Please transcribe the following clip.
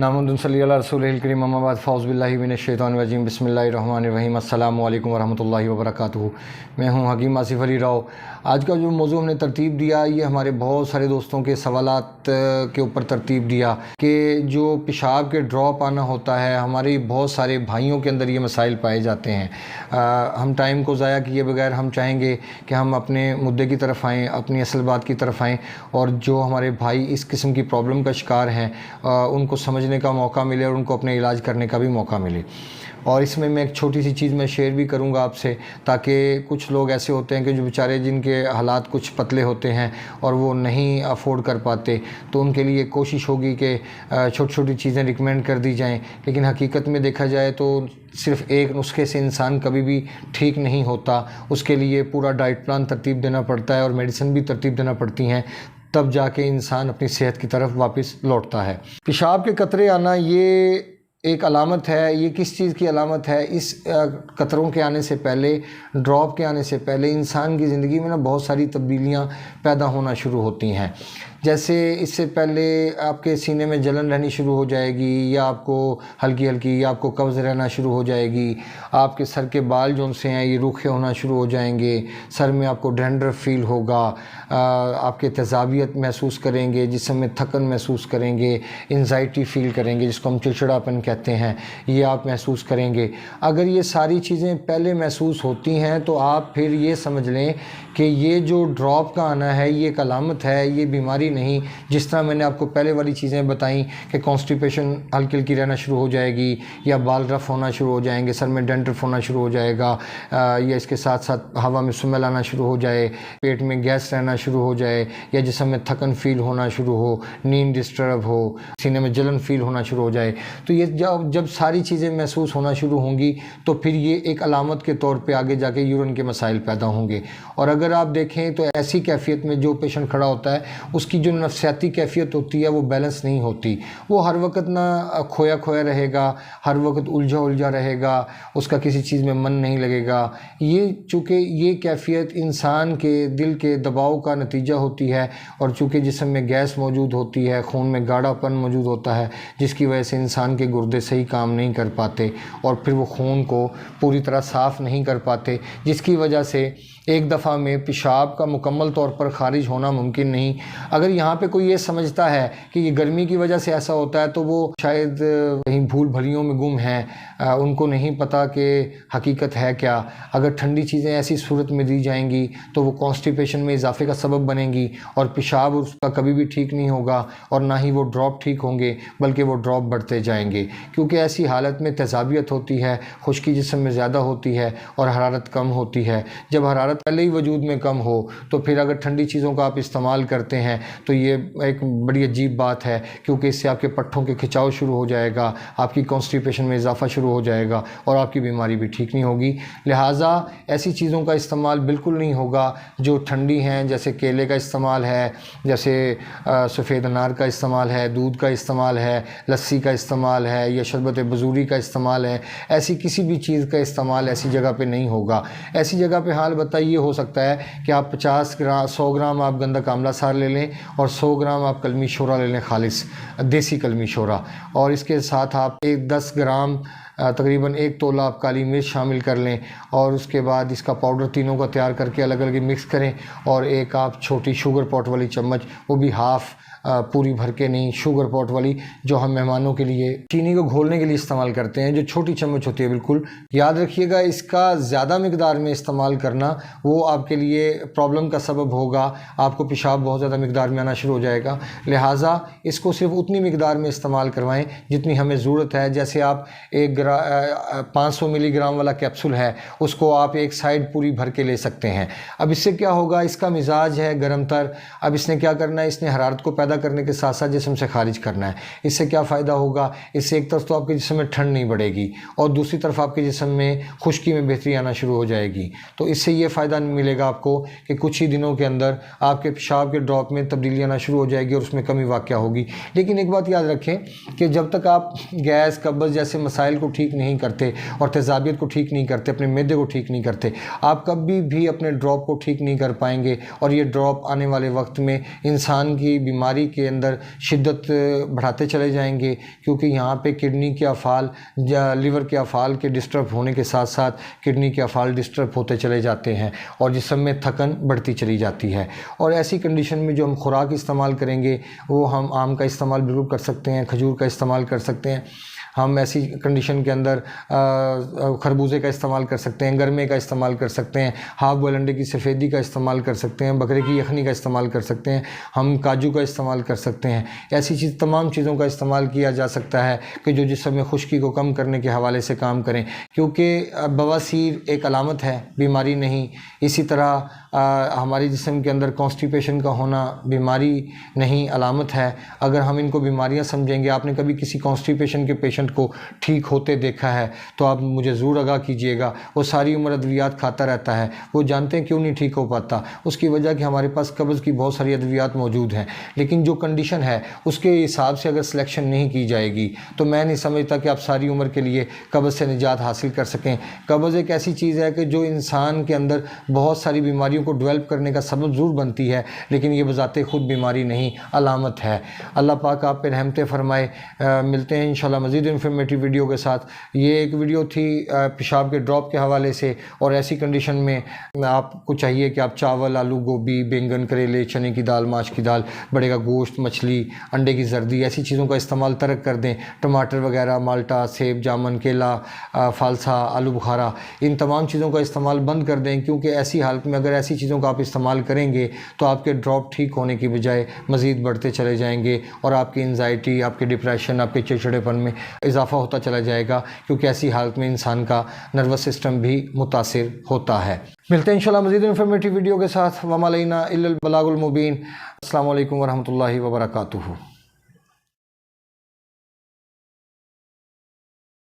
नामुद्दीन सल्लल्लाहु अलैहि रसूलिल करीम अम्मा बाद फ़ौज़ बिल्लाहि मिनश शैतानिर रजीम बिस्मिल्लाहिर रहमानिर रहीम अस्सलामु अलैकुम वरहमतुल्लाहि वबरकातुहू। मैं हूं हकीम आसिफ़ अली राव। आज का जो मौजू हमने तरतीब दिया, ये हमारे बहुत सारे दोस्तों के सवालात के ऊपर तरतीब दिया कि जो पेशाब के ड्रॉप आना होता है, हमारे बहुत सारे भाइयों के अंदर ये मसाइल पाए जाते हैं। हम टाइम को ज़ाया किए बगैर हम चाहेंगे कि हम अपने मुद्दे की तरफ आएँ, अपनी असल बात की तरफ आएँ, और जो हमारे भाई इस किस्म की प्रॉब्लम का शिकार हैं उनको समझने का मौका मिले और उनको अपने इलाज करने का भी मौका मिले। और इसमें मैं एक छोटी सी चीज़ मैं शेयर भी करूंगा आपसे, ताकि कुछ लोग ऐसे होते हैं कि जो बेचारे जिनके हालात कुछ पतले होते हैं और वो नहीं अफोर्ड कर पाते, तो उनके लिए कोशिश होगी कि छोटी छोटी चीज़ें रिकमेंड कर दी जाएं। लेकिन हकीकत में देखा जाए तो सिर्फ़ एक नुस्खे से इंसान कभी भी ठीक नहीं होता, उसके लिए पूरा डाइट प्लान तरतीब देना पड़ता है और मेडिसिन भी तरतीब देना पड़ती हैं, तब जाके इंसान अपनी सेहत की तरफ वापस लौटता है। पेशाब के कतरे आना ये एक अलामत है। ये किस चीज़ की अलामत है? इस कतरों के आने से पहले, ड्रॉप के आने से पहले इंसान की ज़िंदगी में ना बहुत सारी तब्दीलियाँ पैदा होना शुरू होती हैं। जैसे इससे पहले आपके सीने में जलन रहनी शुरू हो जाएगी, या आपको हल्की हल्की या आपको कब्ज़ रहना शुरू हो जाएगी। आपके सर के बाल जो से हैं ये रूखे होना शुरू हो जाएंगे। सर में आपको डैंड्रफ फील होगा, आपके तेज़ाबियत महसूस करेंगे, जिस्म में थकन महसूस करेंगे, एंजाइटी फ़ील करेंगे, जिसको हम चिड़चिड़ापन कहते हैं, ये आप महसूस करेंगे। अगर ये सारी चीज़ें पहले महसूस होती हैं तो आप फिर ये समझ लें कि ये जो ड्रॉप का आना है ये एक अलामत है, ये बीमारी नहीं। जिस तरह मैंने आपको पहले वाली चीज़ें बताई कि कॉन्स्टिपेशन हल्की हल्की रहना शुरू हो जाएगी, या बाल रफ होना शुरू हो जाएंगे, सर में डैंड्रफ होना शुरू हो जाएगा, या इसके साथ साथ हवा में स्मेल आना शुरू हो जाए, पेट में गैस रहना शुरू हो जाए, या जिस्म में थकन फील होना शुरू हो, नींद डिस्टर्ब हो, सीने में जलन फील होना शुरू हो जाए, तो ये जब सारी चीज़ें महसूस होना शुरू होंगी तो फिर ये एक अलामत के तौर पे आगे जाके यूरिन के मसाइल पैदा होंगे। और अगर आप देखें तो ऐसी कैफियत में जो पेशेंट खड़ा होता है उसकी जो नफ्सियाती कैफियत होती है वो बैलेंस नहीं होती। वो हर वक्त ना खोया खोया रहेगा, हर वक्त उलझा उलझा रहेगा, उसका किसी चीज़ में मन नहीं लगेगा। ये चूँकि ये कैफियत इंसान के दिल के दबाव का नतीजा होती है, और चूँकि जिस्म में गैस मौजूद होती है, खून में गाढ़ापन मौजूद होता है, जिसकी वजह से इंसान के गुर्दे सही काम नहीं कर पाते और फिर वो खून को पूरी तरह साफ़ नहीं कर पाते, जिसकी वजह से एक दफ़ा में पेशाब का मुकम्मल तौर पर ख़ारिज होना मुमकिन नहीं। अगर यहाँ पे कोई ये समझता है कि ये गर्मी की वजह से ऐसा होता है तो वो शायद कहीं भूल भलियों में गुम हैं, उनको नहीं पता कि हकीकत है क्या। अगर ठंडी चीज़ें ऐसी सूरत में दी जाएंगी तो वो कॉन्स्टिपेशन में इजाफे का सबब बनेंगी और पेशाब उसका कभी भी ठीक नहीं होगा, और ना ही वो ड्रॉप ठीक होंगे, बल्कि वो ड्रॉप बढ़ते जाएंगे। क्योंकि ऐसी हालत में तेज़ाबियत होती है, खुश्की जिस्म में ज़्यादा होती है और हरारत कम होती है। जब हरारत पहले ही वजूद में कम हो तो फिर अगर ठंडी चीज़ों का आप इस्तेमाल करते हैं तो ये एक बड़ी अजीब बात है, क्योंकि इससे आपके पट्ठों के खिंचाव शुरू हो जाएगा, आपकी कॉन्स्टिपेशन में इजाफा शुरू हो जाएगा और आपकी बीमारी भी ठीक नहीं होगी। लिहाजा ऐसी चीज़ों का इस्तेमाल बिल्कुल नहीं होगा जो ठंडी हैं, जैसे केले का इस्तेमाल है, जैसे सफ़ेद अनार का इस्तेमाल है, दूध का इस्तेमाल है, लस्सी का इस्तेमाल है, या शरबत बजूरी का इस्तेमाल है। ऐसी किसी भी चीज़ का इस्तेमाल ऐसी जगह पे नहीं होगा। ऐसी जगह पे हाल बताइए ये हो सकता है कि आप 100 ग्राम आप गंधक आंवला सार ले लें और 100 ग्राम आप कलमी शोरा ले लें, खालिस देसी कलमी शोरा, और इसके साथ आप 10 ग्राम तकरीबन 1 तोला आप काली मिर्च शामिल कर लें, और उसके बाद इसका पाउडर तीनों का तैयार करके अलग अलग मिक्स करें, और एक आप छोटी शुगर पॉट वाली चम्मच, वो भी हाफ़, पूरी भर के नहीं, शुगर पॉट वाली जो हम मेहमानों के लिए चीनी को घोलने के लिए इस्तेमाल करते हैं, जो छोटी चम्मच होती है, बिल्कुल याद रखिएगा। इसका ज़्यादा मिकदार में इस्तेमाल करना वो आपके लिए प्रॉब्लम का सबब होगा, आपको पेशाब बहुत ज़्यादा मिकदार में आना शुरू हो जाएगा। लिहाजा इसको सिर्फ उतनी मिकदार में इस्तेमाल करवाएं जितनी हमें ज़रूरत है। जैसे आप 500 मिलीग्राम वाला कैप्सूल है, उसको आप एक साइड पूरी भर के ले सकते हैं। अब इससे क्या होगा, इसका मिजाज है गर्म तर, अब इसने क्या करना है, इसने हरारत को पैदा करने के साथ साथ जिस्म से खारिज करना है। इससे क्या फ़ायदा होगा, इससे एक तरफ तो आपके जिस्म में ठंड नहीं बढ़ेगी और दूसरी तरफ आपके जिस्म में खुश्की में बेहतरी आना शुरू हो जाएगी। तो इससे ये फ़ायदा मिलेगा आपको कि कुछ ही दिनों के अंदर आपके पेशाब के ड्रॉप में तब्दीली आना शुरू हो जाएगी और उसमें कमी वाक़या होगी। लेकिन एक बात याद रखें कि जब तक आप गैस, कब्ज़ जैसे मसाइल को ठीक नहीं करते और तेज़ाबियत को ठीक नहीं करते, अपने मैदे को ठीक नहीं करते, आप कभी भी अपने ड्रॉप को ठीक नहीं कर पाएंगे। और ये ड्रॉप आने वाले वक्त में इंसान की बीमारी के अंदर शिद्दत बढ़ाते चले जाएंगे, क्योंकि यहाँ पे किडनी के अफ़ाल या लिवर के अफ़ाल के डिस्टर्ब होने के साथ साथ किडनी के अफ़ाल डिस्टर्ब होते चले जाते हैं और जिस्म में थकन बढ़ती चली जाती है। और ऐसी कंडीशन में जो हम खुराक इस्तेमाल करेंगे वो हम आम का इस्तेमाल बिल्कुल कर सकते हैं, खजूर का इस्तेमाल कर सकते हैं। हम ऐसी कंडीशन के अंदर खरबूजे का इस्तेमाल कर सकते हैं, गरमे का इस्तेमाल कर सकते हैं, हाफ बॉयल अंडे की सफ़ेदी का इस्तेमाल कर सकते हैं, बकरे की यखनी का इस्तेमाल कर सकते हैं, हम काजू का इस्तेमाल कर सकते हैं। ऐसी तमाम चीज़ों का इस्तेमाल किया जा सकता है कि जो जिस्म में खुश्की को कम करने के हवाले से काम करें, क्योंकि बवासीर एक अलामत है, बीमारी नहीं। इसी तरह हमारे जिस्म के अंदर कॉन्स्टिपेशन का होना बीमारी नहीं, अलामत है। अगर हम इनको बीमारियां समझेंगे, आपने कभी किसी कॉन्स्टिपेशन के पेशेंट को ठीक होते देखा है तो आप मुझे ज़रूर आगाह कीजिएगा। वो सारी उम्र अद्वियात खाता रहता है, वो जानते हैं क्यों नहीं ठीक हो पाता, उसकी वजह कि हमारे पास कब्ज़ की बहुत सारी अद्वियात मौजूद हैं, लेकिन जो कंडीशन है उसके हिसाब से अगर सिलेक्शन नहीं की जाएगी तो मैं नहीं समझता कि आप सारी उम्र के लिए कब्ज़ से निजात हासिल कर सकें। कब्ज़ एक ऐसी चीज़ है कि जो इंसान के अंदर बहुत सारी बीमारियों को डेवलप करने का सबब ज़रूर बनती है, लेकिन ये बजाते खुद बीमारी नहीं, अलामत है। अल्लाह पाक आप पे रहमतें फरमाए। मिलते हैं इंशाल्लाह मज़ीद इन्फॉर्मेटिव वीडियो के साथ। ये एक वीडियो थी पेशाब के ड्रॉप के हवाले से, और ऐसी कंडीशन में आपको चाहिए कि आप चावल, आलू, गोभी, बैंगन, करेले, चने की दाल, माश की दाल, बड़े का गोश्त, मछली, अंडे की जर्दी, ऐसी चीज़ों का इस्तेमाल तर्क कर दें। टमाटर वगैरह, माल्टा, सेब, जामुन, केला, फालसा, आलू बुखारा, इन तमाम चीज़ों का इस्तेमाल बंद कर दें, क्योंकि ऐसी हालत में अगर ऐसी चीज़ों का आप इस्तेमाल करेंगे तो आपके ड्रॉप ठीक होने की बजाय मज़ीद बढ़ते चले जाएंगे और आपकी एंजाइटी, आपके डिप्रेशन, आपके चिड़चिड़ेपन में इजाफ़ा होता चला जाएगा, क्योंकि ऐसी हालत में इंसान का नर्वस सिस्टम भी मुतासिर होता है। मिलते हैं इंशाल्लाह मज़ीद इन्फॉर्मेटिव वीडियो के साथ। वमा अलैना इल्लल बलागुल मुबीन। अस्सलामु अलैकुम वरहमतुल्लाहि वबरकातुहू।